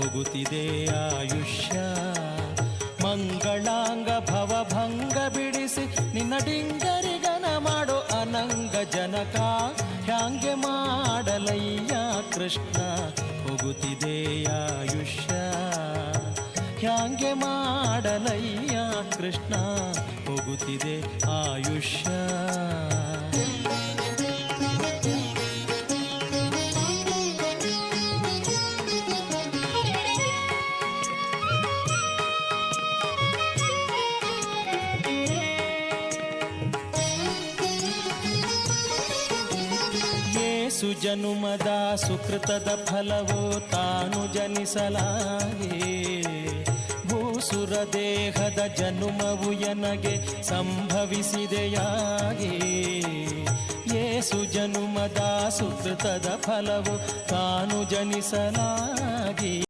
ಹೋಗುತ್ತಿದೆ ಆಯುಷ್ಯ. ಮಂಗಳಾಂಗ ಭವಭಂಗ ಬಿಡಿಸಿ ನಿನ್ನ ಡಿಂಗರಿಗನ ಮಾಡೋ ಅನಂಗ ಜನಕ ಹ್ಯಾಂಗೆ ಮಾಡಲಯ್ಯ ಕೃಷ್ಣ. ಹೋಗುತ್ತಿದೆ ಆಯುಷ್ಯ ಹ್ಯಾಂಗೆ ಮಾಡಲಯ್ಯ ಕೃಷ್ಣ. ಹೋಗುತ್ತಿದೆ ಆಯುಷ್ಯ. ಸುಜನುಮದ ಸುಕೃತದ ಫಲವೋ ತಾನು ಜನಿಸಲಾಗೆ. ಭೂಸುರ ದೇಹದ ಜನುಮವು ಎನಗೆ ಸಂಭವಿಸಿದೆಯಾಗೆ. ಏಸು ಜನುಮದ ಸುಕೃತದ ಫಲವು ತಾನು ಜನಿಸಲಾಗಿ